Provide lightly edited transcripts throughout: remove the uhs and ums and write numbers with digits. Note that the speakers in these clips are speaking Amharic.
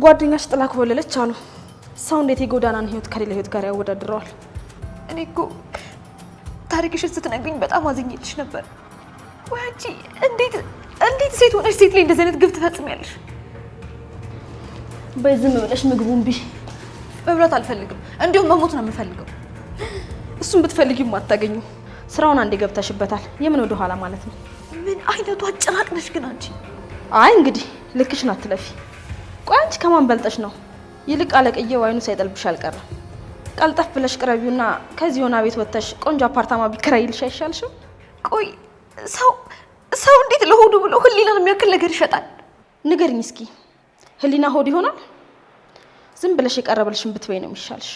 ጓደኛሽ ጥላ ኮበለለች አሉ። ሰው እንዴት የጎዳናን ህይወት ከሌላ ህይወት ጋር ያወዳድረዋል? እኔ እኮ ታሪክሽን ስትነግሪኝ በጣም አዝኜልሽ ነበር። ወይ አንቺ እንዴት ሴት ሆነሽ ሴት ላይ እንደዚህ አይነት ግፍ ትፈጽሚያለሽ? በይ ዝም ብለሽ ምግቡን ቢ። መብላት አልፈልግም፣ እንዲሁም መሞት ነው የምፈልገው። እሱን ብትፈልጊም አታገኙ። ስራውን አንዴ ገብተሽበታል። የምን ወደ ኋላ ማለት ነው? ምን አይነቱ አጭራቅ ነሽ ግን አንቺ! አይ እንግዲህ ልክሽን አትለፊ። ቆይ አንቺ ከማን በልጠሽ ነው? ይልቅ አለቅየው አይኑ ሳይጠልብሽ አልቀረም። ቀልጠፍ ብለሽ ቅረቢውና ከዚህ ሆና ቤት ወጥተሽ ቆንጆ አፓርታማ ቢከራይልሽ አይሻልሽም? ቆይ ሰው እንዴት ለሆዱ ብሎ ህሊናን የሚያክል ነገር ይሸጣል? ንገሪኝ እስኪ። ህሊና ሆድ ይሆናል? ዝም ብለሽ የቀረበልሽን ብትበይ ነው የሚሻልሽ።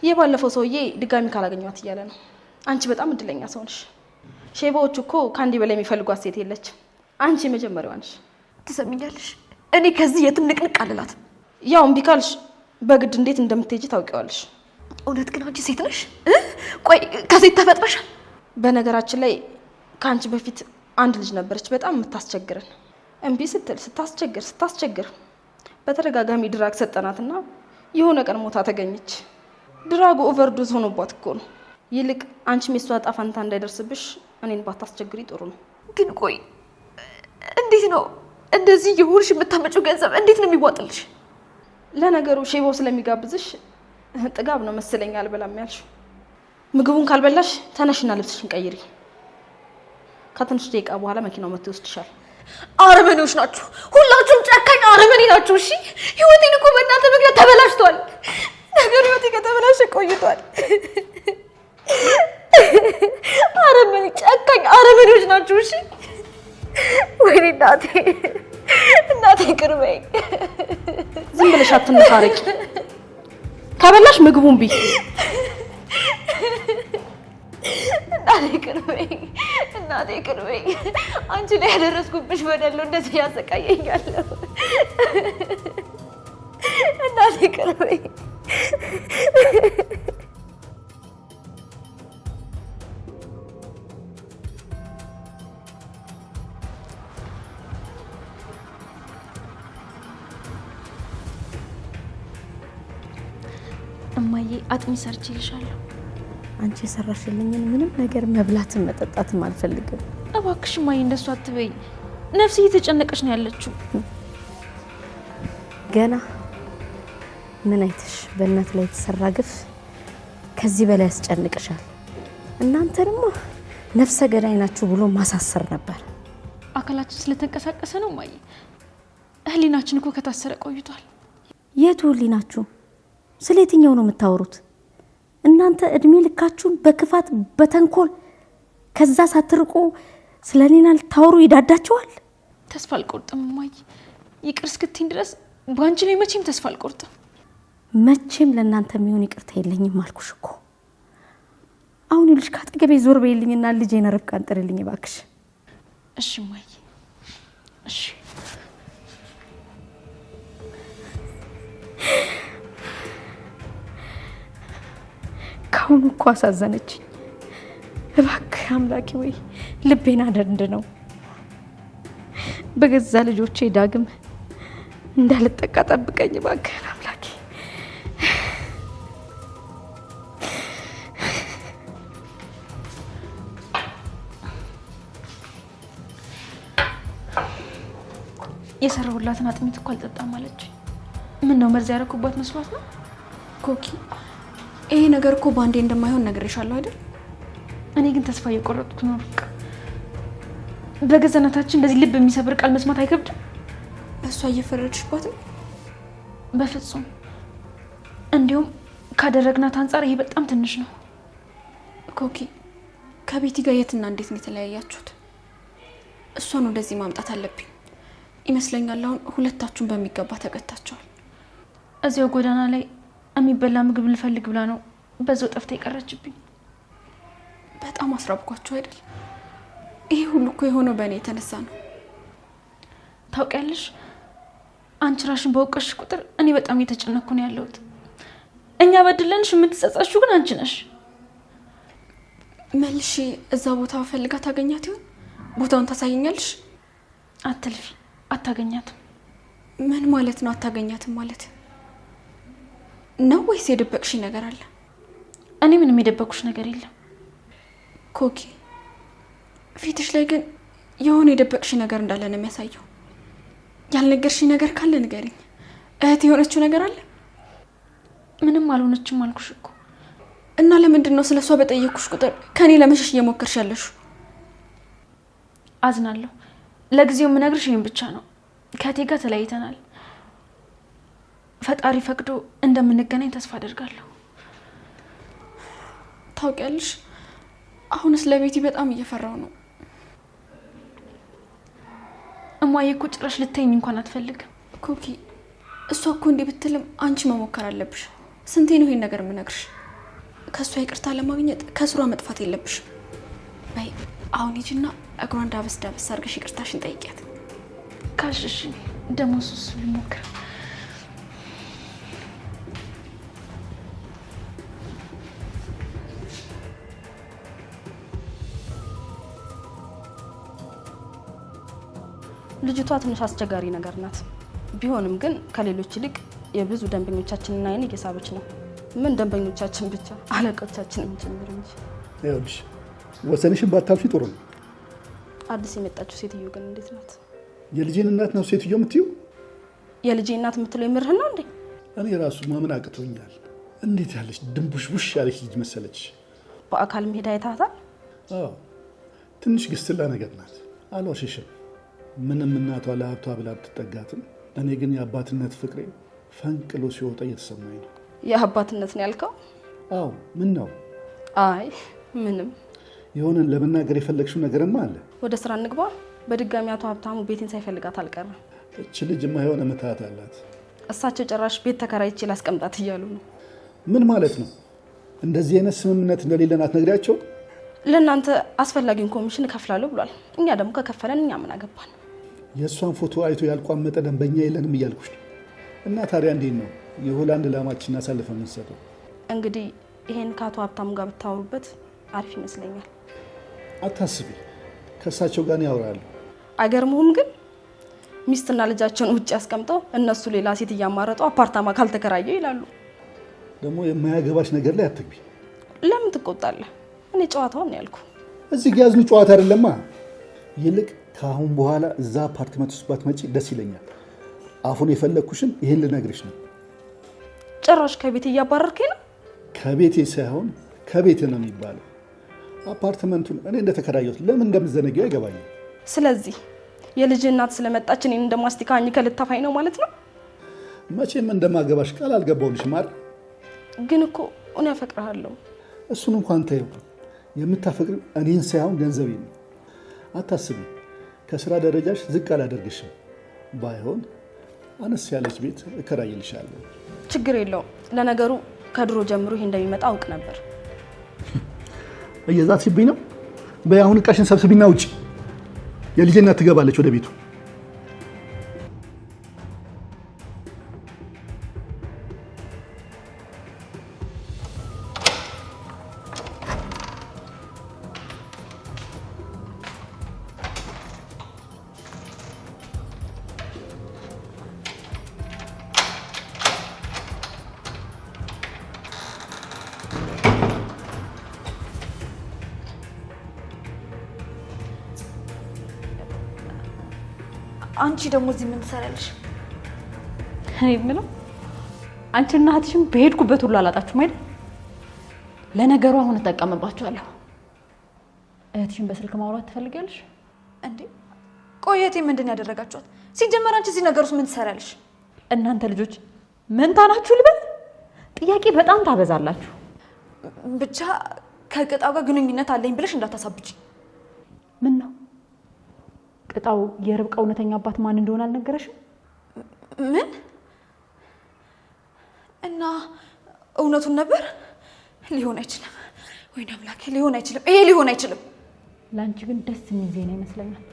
የባለፈው ሰውዬ ድጋሚ ካላገኘኋት እያለ ነው። አንቺ በጣም እድለኛ ሰው ነሽ። ሼባዎቹ እኮ ከአንዲ በላይ የሚፈልጓት ሴት የለችም። አንቺ የመጀመሪያዋ ነሽ። ትሰሚኛለሽ? እኔ ከዚህ የትም ንቅንቅ አልላትም። ያው እምቢ ካልሽ በግድ እንዴት እንደምትሄጂ ታውቂዋለሽ። እውነት ግን አንቺ ሴት ነሽ? ቆይ ከሴት ተፈጥረሻል? በነገራችን ላይ ከአንቺ በፊት አንድ ልጅ ነበረች በጣም የምታስቸግረን። እምቢ ስትል ስታስቸግር በተደጋጋሚ ድራግ ሰጠናትና የሆነ ቀን ሞታ ተገኘች። ድራጉ ኦቨርዶዝ ሆኖባት እኮ ነው። ይልቅ አንቺም የሷ ዕጣ ፈንታ እንዳይደርስብሽ እኔን ባታስቸግሪ ጥሩ ነው። ግን ቆይ እንዴት ነው እንደዚህ የሆንሽ? የምታመጪው ገንዘብ እንዴት ነው የሚዋጥልሽ? ለነገሩ ሼባው ስለሚጋብዝሽ ጥጋብ ነው መሰለኝ አልበላም ያልሽው። ምግቡን ካልበላሽ ተነሽና ልብስሽን ቀይሪ። ከትንሽ ደቂቃ በኋላ መኪናው መጥቶ ይወስድሻል። አረመኔዎች ናችሁ ሁላችሁም፣ ጨካኝ አረመኔ ናችሁ። እሺ ህይወቴን እኮ በእናንተ ምክንያት ተበላሽቷል። ነገር ህይወቴ ከተበላሸ ቆይቷል። አረመኔ ጨካኝ አረመኔዎች ናችሁ። እሺ ወይኔ እናቴ ቅርበይ። ዝም ብለሽ አትነፋረቂ። ከበላሽ ምግቡን ቢ። እናቴ ቅርበይ። አንቺ ላይ ያደረስኩብሽ በደል ነው እንደዚህ ያሰቃየኛለሁ። እናቴ ቅርበይ። እማዬ አጥሚ ሰርቼልሻለሁ። አንቺ የሰራሽልኝን ምንም ነገር መብላትም መጠጣትም አልፈልግም። እባክሽ እማዬ እንደሱ አትበይ። ነፍሴ እየተጨነቀሽ ነው ያለችው። ገና ምን አይተሽ በእናት ላይ የተሰራ ግፍ ከዚህ በላይ ያስጨንቅሻል? እናንተንማ ነፍሰ ገዳይ ናችሁ ብሎ ማሳሰር ነበር። አካላችን ስለተንቀሳቀሰ ነው እማዬ። ህሊናችን እኮ ከታሰረ ቆይቷል። የቱ ህሊናችሁ? ስለ የትኛው ነው የምታወሩት? እናንተ እድሜ ልካችሁን በክፋት በተንኮል ከዛ ሳትርቁ ስለኔና ልታወሩ ይዳዳችኋል። ተስፋ አልቆርጥም እማዬ። ይቅር እስክትይኝ ድረስ ባንቺ ላይ መቼም ተስፋ አልቆርጥም። መቼም ለእናንተ የሚሆን ይቅርታ የለኝም አልኩሽ እኮ። አሁን ልጅ ካጠገቤ ዞር በይልኝና ልጄን ርብቃን ጥሪልኝ እባክሽ። እሺ እማዬ እሺ። ካሁን እኮ አሳዘነችኝ። እባክህ አምላኬ ወይ ልቤን አደንድነው። በገዛ ልጆቼ ዳግም እንዳልጠቃ ጠብቀኝ እባክህ አምላኬ። የሰራሁላትን አጥሚት እኮ አልጠጣም አለች። ምን ነው መርዝ ያደረኩባት መስሏት ነው? ኮኪ ይሄ ነገር እኮ ባንዴ እንደማይሆን ነግሬሻለሁ አይደል? እኔ ግን ተስፋ እየቆረጥኩ ነው። በገዛናታችን እንደዚህ ልብ የሚሰብር ቃል መስማት አይከብድም? በእሷ እየፈረድሽባት ነው? በፍጹም። እንዲሁም ካደረግናት አንጻር ይሄ በጣም ትንሽ ነው። ኮኪ ከቤቲ ጋር የትና እንዴት ነው የተለያያችሁት? እሷን ወደዚህ ማምጣት አለብኝ ይመስለኛል። አሁን ሁለታችሁን በሚገባ ተገታችኋል። እዚያው ጎዳና ላይ የሚበላ ምግብ ልፈልግ ብላ ነው በዛው ጠፍታ የቀረችብኝ። በጣም አስራብኳችሁ አይደል? ይሄ ሁሉ እኮ የሆነው በእኔ የተነሳ ነው። ታውቂያለሽ፣ አንቺ ራሽን በወቀሽ ቁጥር እኔ በጣም እየተጨነኩ ነው ያለሁት። እኛ በድለንሽ የምትጸጸሽው ግን አንቺ ነሽ። መልሺ እዛ ቦታ ፈልጋ ታገኛት ይሆን? ቦታውን ታሳየኛለሽ? አትልፊ፣ አታገኛትም። ምን ማለት ነው? አታገኛትም ማለት ነው ወይስ የደበቅሽ ነገር አለ? እኔ ምንም የደበቅኩሽ ነገር የለም ኮኪ። ፊትሽ ላይ ግን የሆነ የደበቅሽ ነገር እንዳለ ነው የሚያሳየው። ያልነገርሽ ነገር ካለ ንገሪኝ። እህት የሆነችው ነገር አለ? ምንም አልሆነችም አልኩሽ እኮ። እና ለምንድን ነው ስለሷ በጠየቅኩሽ ቁጥር ከኔ ለመሸሽ እየሞከርሽ ያለሽው? አዝናለሁ። ለጊዜው የምነግርሽ ይሄን ብቻ ነው። ከእቴ ጋር ተለያይተናል። ፈጣሪ ፈቅዶ እንደምንገናኝ ተስፋ አደርጋለሁ። ታውቂያለሽ፣ አሁንስ ለቤቲ በጣም እየፈራው ነው። እማዬ እኮ ጭራሽ ልታይኝ እንኳን አትፈልግም። ኮኪ፣ እሷ እኮ እንዲህ ብትልም አንቺ መሞከር አለብሽ። ስንቴ ነው ይሄን ነገር የምነግርሽ? ከእሷ ይቅርታ ለማግኘት ከስሯ መጥፋት የለብሽም። በይ አሁን ሂጂና እግሯን ዳበስ ዳበስ አድርገሽ ይቅርታሽን ጠይቂያት። ካልሽሽ ደግሞ እሱስ ልሞክር። ልጅቷ ትንሽ አስቸጋሪ ነገር ናት። ቢሆንም ግን ከሌሎች ይልቅ የብዙ ደንበኞቻችንን አይን እየሳበች ነው። ምን ደንበኞቻችን ብቻ አለቆቻችንም ጭምር እንጂ። ይኸውልሽ ወሰንሽን ባታልፊ ጥሩ ነው። አዲስ የመጣችው ሴትዮ ግን እንዴት ናት? የልጄን እናት ነው ሴትዮ የምትይው? የልጄ እናት የምትለው የምርህን ነው እንዴ? እኔ ራሱ ማመን አቅቶኛል። እንዴት ያለች ድንቡሽቡሽ ያለች ልጅ መሰለች። በአካል መሄድ አይታታል? አዎ ትንሽ ግስትላ ነገር ናት፣ አልዋሽሽም። ምንም እናቷ ለሀብቷ ብላ ብትጠጋትም እኔ ግን የአባትነት ፍቅሬ ፈንቅሎ ሲወጣ እየተሰማኝ ነው። የአባትነት ነው ያልከው? አዎ ምን ነው? አይ ምንም። የሆነን ለመናገር የፈለግሽው ነገርማ አለ። ወደ ስራ እንግባ። በድጋሚ አቶ ሀብታሙ ቤቴን ሳይፈልጋት አልቀረም። እች ልጅማ የሆነ ምትሃት አላት። እሳቸው ጭራሽ ቤት ተከራይቼ ላስቀምጣት እያሉ ነው። ምን ማለት ነው? እንደዚህ አይነት ስምምነት እንደሌለን አትነግሪያቸው? ለእናንተ አስፈላጊውን ኮሚሽን እከፍላለሁ ብሏል። እኛ ደግሞ ከከፈለን እኛ ምን አገባን? የእሷን ፎቶ አይቶ ያልቋመጠ ደንበኛ የለንም እያልኩሽ ነው። እና ታዲያ እንዴት ነው የሆላንድ ላማችን አሳልፈን የምንሰጠው? እንግዲህ ይሄን ከአቶ ሀብታሙ ጋር ብታወሩበት አሪፍ ይመስለኛል። አታስቢ፣ ከእሳቸው ጋር ያወራሉ። አይገርምሁም? ግን ሚስትና ልጃቸውን ውጭ አስቀምጠው እነሱ ሌላ ሴት እያማረጡ አፓርታማ ካልተከራየው ይላሉ። ደግሞ የማያገባሽ ነገር ላይ አትግቢ። ለምን ትቆጣለህ? እኔ ጨዋታውን ነው ያልኩ። እዚህ ጋር ያዝኑ ጨዋታ አይደለማ። ይልቅ ከአሁን በኋላ እዛ አፓርትመንት ውስጥ ባትመጪ ደስ ይለኛል። አሁን የፈለግኩሽን ይሄን ልነግርሽ ነው። ጭራሽ ከቤት እያባረርከኝ ነው? ከቤቴ ሳይሆን ከቤት ነው የሚባለው። አፓርትመንቱን እኔ እንደተከራየሁት ለምን እንደምዘነጊው አይገባኝም። ስለዚህ የልጅ እናት ስለመጣች እኔን እንደማስቲካኝ ከልታፋኝ ነው ማለት ነው? መቼም እንደማገባሽ ቃል አልገባሁልሽም አይደል? ግን እኮ እኔ አፈቅርሃለሁ። እሱን እንኳን ተይው። የምታፈቅሪው እኔን ሳይሆን ገንዘቤ ነው። አታስቢ፣ ከስራ ደረጃሽ ዝቅ አላደርግሽም። ባይሆን አነስ ያለች ቤት እከራይልሻለሁ። ችግር የለውም። ለነገሩ ከድሮ ጀምሮ ይሄ እንደሚመጣ አውቅ ነበር። እየዛትሽብኝ ነው። በይ አሁን እቃሽን ሰብስቢና ውጪ። የልጄ እናት ትገባለች ወደ ቤቱ። አንቺ ደግሞ እዚህ ምን ትሰሪያለሽ? እኔ የምለው አንቺና እህትሽም በሄድኩበት ሁሉ አላጣችሁም አይደል? ለነገሩ አሁን እጠቀምባችኋለሁ። እህትሽን በስልክ ማውራት ትፈልጊያለሽ እንዴ? ቆይ እህቴ ምንድን ያደረጋችኋት? ሲጀመር አንቺ እዚህ ነገር ውስጥ ምን ትሰሪያለሽ? እናንተ ልጆች መንታ ናችሁ ልበል? ጥያቄ በጣም ታበዛላችሁ። ብቻ ከቅጣው ጋር ግንኙነት አለኝ ብለሽ እንዳታሳብጪ። ምን ነው ቅጣው የርብቃ እውነተኛ አባት ማን እንደሆነ አልነገረሽም? ምን? እና እውነቱን ነበር? ሊሆን አይችልም። ወይኔ አምላኬ፣ ሊሆን አይችልም። ይሄ ሊሆን አይችልም። ለአንቺ ግን ደስ የሚል ዜና ይመስለኛል።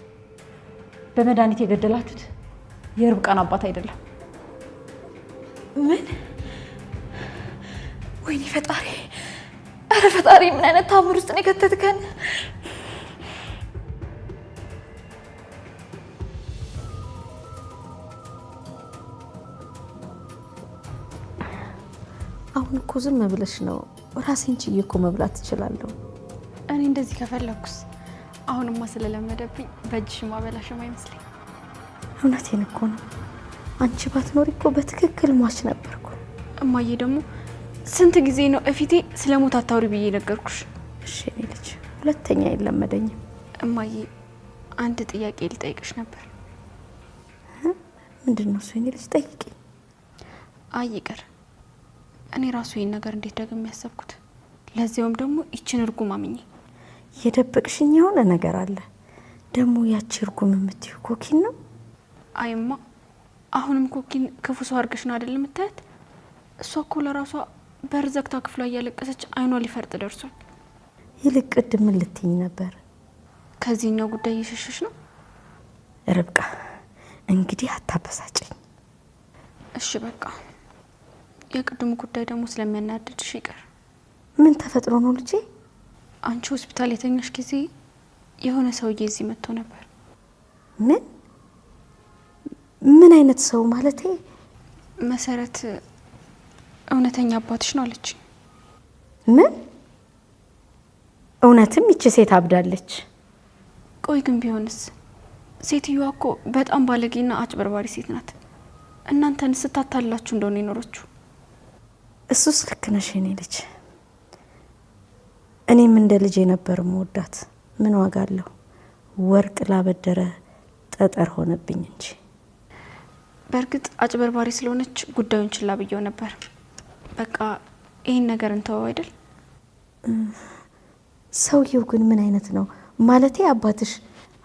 በመድኃኒት የገደላችሁት የርብቃን አባት አይደለም። ምን? ወይኔ ፈጣሪ! ኧረ ፈጣሪ፣ ምን አይነት ታምር ውስጥ ነው የከተትከን? አሁን እኮ ዝም ብለሽ ነው። ራሴን ችዬ እኮ መብላት እችላለሁ። እኔ እንደዚህ ከፈለኩስ አሁንማ ስለለመደብኝ በእጅሽ ማበላሽም አይመስለኝ። እውነቴን እኮ ነው። አንቺ ባትኖሪ እኮ በትክክል ሟች ነበርኩ። እማዬ ደግሞ ስንት ጊዜ ነው እፊቴ ስለ ሞት አታውሪ ብዬ ነገርኩሽ። እሺ እኔ ልጅ ሁለተኛ አይለመደኝም። እማዬ አንድ ጥያቄ ልጠይቅሽ ነበር። ምንድን ነው እሱ? የኔ ልጅ ጠይቂ። አይ ይቅር፣ እኔ ራሱ ይሄን ነገር እንዴት ደግሜ ያሰብኩት፣ ለዚያውም ደግሞ ይችን እርጉም አምኜ። የደበቅሽኝ የሆነ ነገር አለ ደግሞ። ያቺ እርጉም የምትይው ኮኪን ነው? አይማ አሁንም ኮኪን ክፉ ሰው አድርገሽ ነው አይደል የምታያት? እሷ እኮ ለራሷ በር ዘግታ ክፍሏ እያለቀሰች አይኗ ሊፈርጥ ደርሷል። ይልቅ ቅድም ምን ልትይኝ ነበር? ከዚህኛው ጉዳይ እየሸሸሽ ነው ርብቃ። እንግዲህ አታበሳጨኝ እሺ። በቃ የቅድሙ ጉዳይ ደግሞ ስለሚያናድድሽ ይቅር። ምን ተፈጥሮ ነው ልጄ? አንቺ ሆስፒታል የተኛሽ ጊዜ የሆነ ሰውዬ እዚህ መጥቶ ነበር። ምን አይነት ሰው ማለቴ? መሰረት እውነተኛ አባትሽ ነው አለች። ምን? እውነትም ይቺ ሴት አብዳለች? ቆይ ግን ቢሆንስ? ሴትዮዋ እኮ በጣም ባለጌና አጭበርባሪ ሴት ናት። እናንተን ስታታላችሁ እንደሆነ የኖረችው። እሱስ ልክ ነሽ የኔ ልጅ። እኔም እንደ ልጅ ነበር መወዳት። ምን ዋጋ አለው? ወርቅ ላበደረ ጠጠር ሆነብኝ እንጂ። በእርግጥ አጭበርባሪ ስለሆነች ጉዳዩን ችላ ብየው ነበር። በቃ ይህን ነገር እንተወው አይደል? ሰውየው ግን ምን አይነት ነው ማለቴ? አባትሽ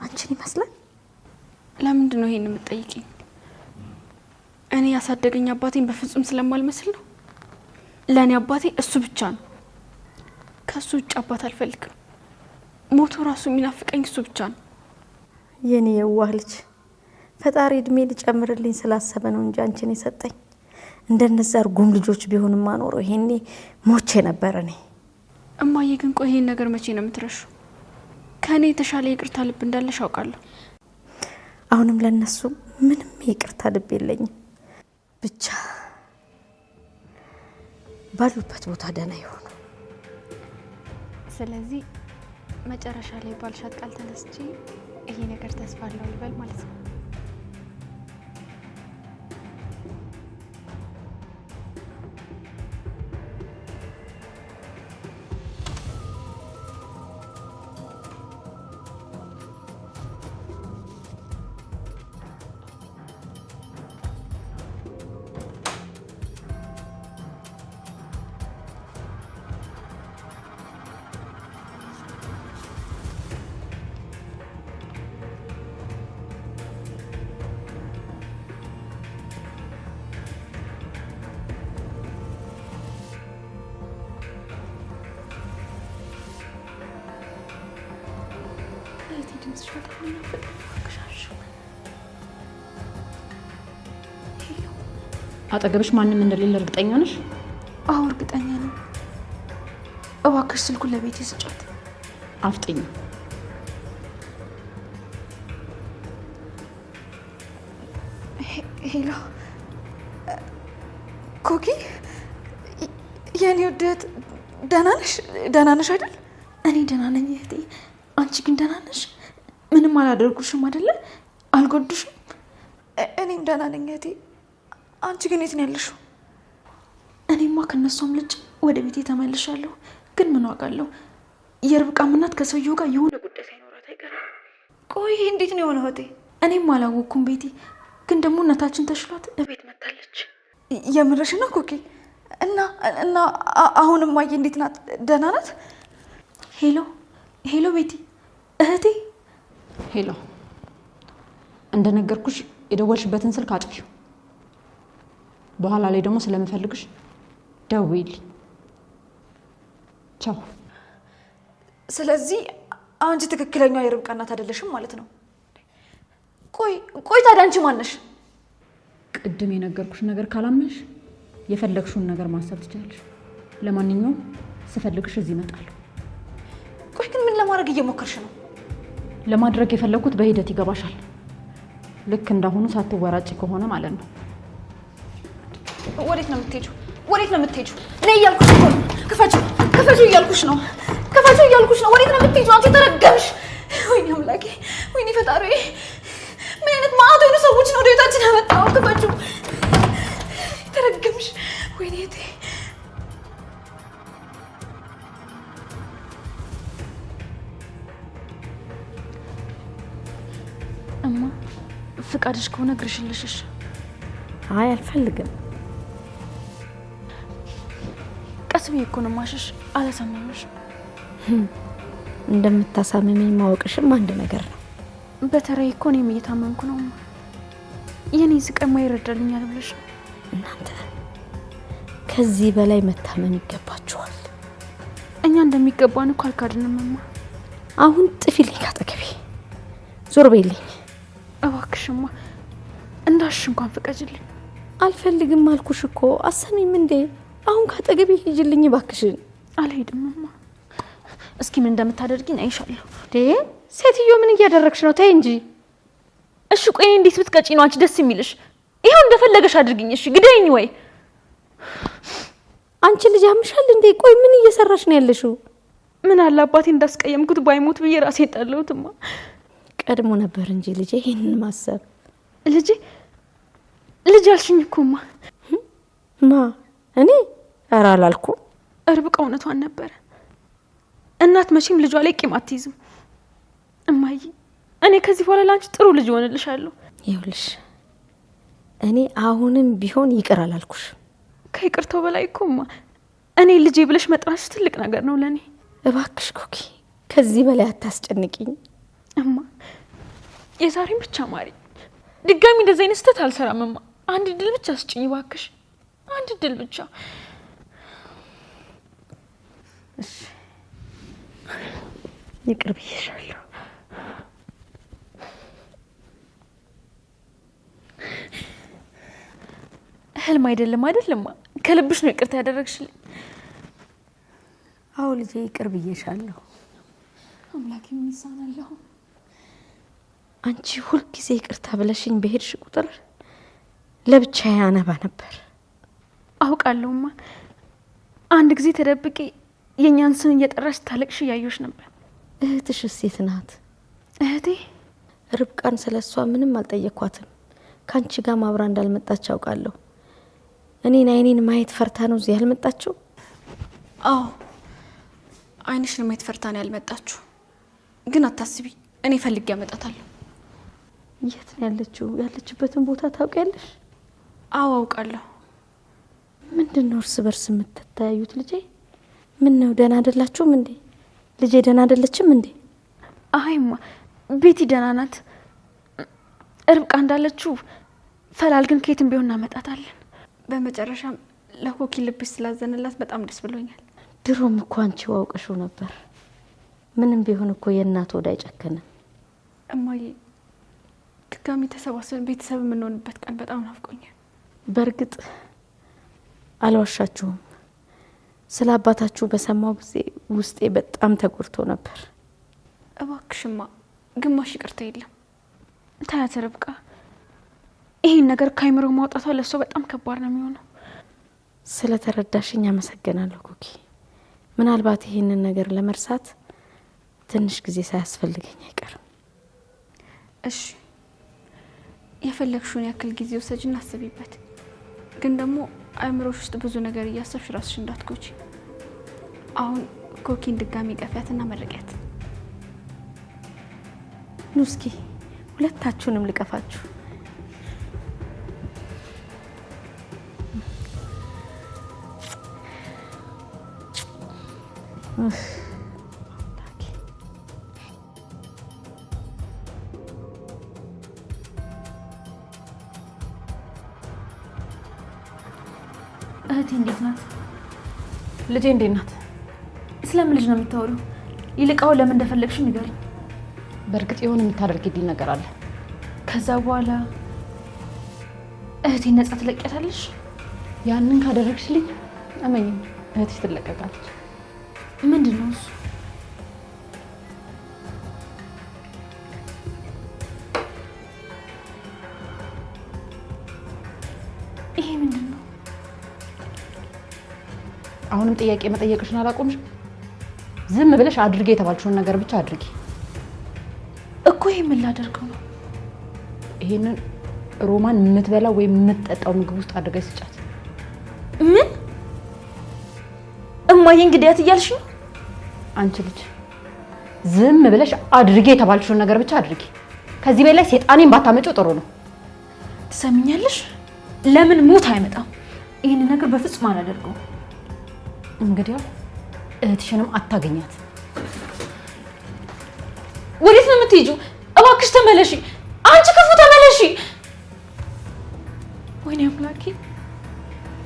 አንቺን ይመስላል? ለምንድን ነው ይሄን የምትጠይቂኝ? እኔ ያሳደገኝ አባቴን በፍጹም ስለማልመስል ነው። ለእኔ አባቴ እሱ ብቻ ነው። ከሱ ውጭ አባት አልፈልግም። ሞቶ ራሱ የሚናፍቀኝ እሱ ብቻ ነው። የኔ የዋህ ልጅ፣ ፈጣሪ እድሜ ሊጨምርልኝ ስላሰበ ነው እንጂ አንቺን የሰጠኝ። እንደነዛ እርጉም ልጆች ቢሆንማ ኖሮ ይሄኔ ሞቼ ነበር እኔ። እማዬ ግን ቆይ ይሄን ነገር መቼ ነው የምትረሹ? ከእኔ የተሻለ ይቅርታ ልብ እንዳለሽ አውቃለሁ። አሁንም ለነሱ ምንም ይቅርታ ልብ የለኝም። ብቻ ባሉበት ቦታ ደህና ይሆኑ። ስለዚህ መጨረሻ ላይ ባልሻት ቃል ተነስቼ ይሄ ነገር ተስፋ አለው ይበል ማለት ነው። ድምጽሽ በጣም ይናፍቃል። አጠገብሽ ማንም እንደሌለ እርግጠኛ ነሽ? አዎ እርግጠኛ ነኝ። እባክሽ ስልኩን ለቤቴ ስጫት። አፍጥኝ። ሄሎ ኮኪ፣ የኔ ውደት ደህና ነሽ? ደህና ነሽ አይደል? እኔ ደህና ነኝ እህቴ። አንቺ ግን ደህና ነሽ? ምንም አላደርጉሽም አይደለ? አልጎዱሽም? እኔም ደህና ነኝ እህቴ። አንቺ ግን የት ነው ያለሽው? እኔማ ከነሷም ልጅ ወደ ቤቴ ተመልሻለሁ። ግን ምን ዋጋ አለው? የርብቃም እናት ከሰውየው ጋር የሆነ ጉዳይ ሳይኖራት አይቀርም። ቆይ እንዴት ነው የሆነው እህቴ? እኔም አላወቅኩም ቤቴ። ግን ደግሞ እናታችን ተሽሏት እቤት መታለች። የምርሽ ነው ኮኪ? እና አሁንም ማየ እንዴት ናት? ደህና ናት? ሄሎ ቤቲ እህቴ። ሄሎ፣ እንደነገርኩሽ የደወልሽበትን ስልክ አጥፊው። በኋላ ላይ ደግሞ ስለምፈልግሽ ደውይልኝ። ቻው። ስለዚህ አንቺ ትክክለኛዋ የርብቃ እናት አይደለሽም ማለት ነው? ቆይ ታዲያ አንቺ ማን ነሽ? ቅድም የነገርኩሽ ነገር ካላመንሽ የፈለግሽውን ነገር ማሰብ ትችላለሽ። ለማንኛውም ስፈልግሽ እዚህ እመጣለሁ። ቆይ ግን ምን ለማድረግ እየሞከርሽ ነው? ለማድረግ የፈለግኩት በሂደት ይገባሻል። ልክ እንዳሁኑ ሳትወራጭ ከሆነ ማለት ነው። ወዴት ነው የምትሄጂው? ወዴት ነው የምትሄጂው? እኔ እያልኩሽ እኮ ነው። ክፈችው እያልኩሽ ነው። ወዴት ነው የምትሄጂው? አንቺ ተረገምሽ። ወይኔ አምላኬ፣ ወይኔ ፈጣሪ፣ ምን አይነት ማዕት የሆኑ ሰዎች ነው ወደ ቤታችን ያመጣው? ክፈችው፣ ተረገምሽ። ወይኔ እቴ እማ ፍቃድሽ ከሆነ እግርሽን ልሽሽ። አይ አልፈልግም። ቀስ ብዬ እኮ ነው የማሸሽ። አላሳመመሽም? እንደምታሳምመኝ ማወቅሽም አንድ ነገር ነው። በተለይ እኮ እኔም እየታመምኩ ነው። የኔ ስቃይማ ይረዳልኛል ብለሽ ነው? እናንተ ከዚህ በላይ መታመም ይገባችኋል። እኛ እንደሚገባን እኮ አልካድንም እማ። አሁን ጥፊልኝ ካጠገቤ፣ ዞር በይልኝ እባክሽማ። እንዳሽ እንኳን ፍቀጅልኝ። አልፈልግም አልኩሽ እኮ። አሰሚም እንዴ? አሁን ካጠገቤ ሂጅልኝ እባክሽን። አልሄድም እማ። እስኪ ምን እንደምታደርጊኝ አይሻለሁ። ሴትዮ ምን እያደረግሽ ነው? ተይ እንጂ። እሺ ቆይ እንዴት ብትቀጪ ነው አንቺ ደስ የሚልሽ? ይሄው እንደፈለገሽ አድርጊኝ። እሺ ግደኝ ወይ። አንቺ ልጅ አምሻል እንዴ? ቆይ ምን እየሰራሽ ነው ያለሽው? ምን አለ አባቴ እንዳስቀየምኩት ባይሞት ብዬ ራሴን ጠለሁትማ። ቀድሞ ነበር እንጂ ልጄ ይሄንን ማሰብ። ልጅ አልሽኝ እኮማ። ማ እኔ? ኧረ አላልኩም። ርብቃ እውነቷን ነበረ። እናት መቼም ልጇ ላይ ቂም አትይዝም። እማዬ እኔ ከዚህ በኋላ ላንቺ ጥሩ ልጅ ሆንልሻለሁ። ይኸውልሽ እኔ አሁንም ቢሆን ይቅር አላልኩሽ። ከይቅርታው በላይ እኮማ እኔ ልጄ ብለሽ መጥራትሽ ትልቅ ነገር ነው ለኔ። እባክሽ ኮኪ ከዚህ በላይ አታስጨንቂኝ። እማ የዛሬን ብቻ ማሪ። ድጋሚ እንደዚህ አይነት ስህተት አልሰራም እማ። አንድ ድል ብቻ ስጭኝ እባክሽ፣ አንድ ድል ብቻ። እሺ ይቅር ብዬሻለሁ። ህልም አይደለም አይደለማ? ከልብሽ ነው ይቅርታ ያደረግሽልኝ። አዎ ልጄ ይቅር ብዬሻለሁ። አምላኬ ምን ይሳናለሁ። አንቺ ሁልጊዜ ይቅርታ ብለሽኝ በሄድሽ ቁጥር ለብቻዬ አነባ ነበር። አውቃለሁማ። አንድ ጊዜ ተደብቄ የኛን ስም እየጠራሽ ታለቅሽ እያየሁሽ ነበር። እህትሽስ የት ናት? እህቴ ርብቃን ስለሷ ምንም አልጠየኳትም። ካንቺ ጋር ማብራ እንዳልመጣች አውቃለሁ። እኔን አይኔን ማየት ፈርታ ነው እዚህ ያልመጣችው? አዎ አይንሽን ማየት ፈርታ ነው ያልመጣችው። ግን አታስቢ፣ እኔ ፈልጌ ያመጣታለሁ። የት ነው ያለችው? ያለችበትን ቦታ ታውቂያለሽ? አዎ አውቃለሁ። ምንድነው እርስ በርስ የምትታያዩት? ልጄ ምን ነው ደህና አይደላችሁም እንዴ? ልጄ ደህና አይደለችም እንዴ? አይማ ቤቲ ደህና ናት። ርብቃ እንዳለችው ፈላልግን ከየትም ቢሆን እናመጣታለን። በመጨረሻም ለኮኪ ልብሽ ስላዘንላት በጣም ደስ ብሎኛል። ድሮም እኮ አንቺው አውቀሽው ነበር። ምንም ቢሆን እኮ የእናት ወድ አይጨክንም። እማዬ ድጋሚ ተሰባስበን ቤተሰብ የምንሆንበት ቀን በጣም ናፍቆኛል። በእርግጥ አልዋሻችሁም፣ ስለ አባታችሁ በሰማው ጊዜ ውስጤ በጣም ተጎድቶ ነበር። እባክሽማ ግማሽ ይቅርታ የለም። ታያት ርብቃ፣ ይሄን ነገር ካይምሮ ማውጣቷ ለሷ በጣም ከባድ ነው የሚሆነው። ስለ ተረዳሽኝ አመሰግናለሁ ኮኪ። ምናልባት ይሄንን ነገር ለመርሳት ትንሽ ጊዜ ሳያስፈልገኝ አይቀርም። እሺ የፈለግሽውን ያክል ጊዜ ወሰጅና አስቢበት። ግን ደግሞ አእምሮሽ ውስጥ ብዙ ነገር እያሰብሽ ራስሽ እንዳትጎጂ። አሁን ኮኪን ድጋሚ ቀፊያትና መረቂያት። ኑ እስኪ ሁለታችሁንም ልቀፋችሁ። እህቴ እንዴት ናት? ልጄ እንዴት ናት? ስለምን ልጅ ነው የምታወሪው? ይልቃው ለምን እንደፈለግሽ ንገሪኝ። በእርግጥ የሆነ የምታደርጊልኝ ነገር አለ። ከዛ በኋላ እህቴን ነጻ ትለቂያታለሽ? ያንን ካደረግሽልኝ እመኝኝ እህትሽ ትለቀቃለች። ምንድን ነው እሱ? ይሄ ምንድን ነው? አሁንም ጥያቄ መጠየቅሽን አላቆምሽ? ዝም ብለሽ አድርጌ የተባልሽውን ነገር ብቻ አድርጊ እኮ። ይሄ ምን ላደርገው ነው? ይሄንን ሮማን የምትበላው ወይም የምትጠጣው ምግብ ውስጥ አድርገሽ ስጫት። ምን እማዬ እንግዲያት እያልሽ ነው? አንቺ ልጅ ዝም ብለሽ አድርጌ የተባልሽውን ነገር ብቻ አድርጊ። ከዚህ በላይ ሴጣኔን ባታመጪው ጥሩ ነው። ትሰሚኛለሽ? ለምን ሞት አይመጣም? ይሄን ነገር በፍጹም አላደርገው። እንግዲያው እህትሽንም አታገኛት። ወዴት ነው የምትሄጂው? እባክሽ ተመለሺ! አንቺ ክፉ ተመለሺ! ወይኔ አምላኬ!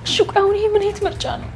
እሺ ቆይ አሁን ይሄ ምን አይነት ምርጫ ነው?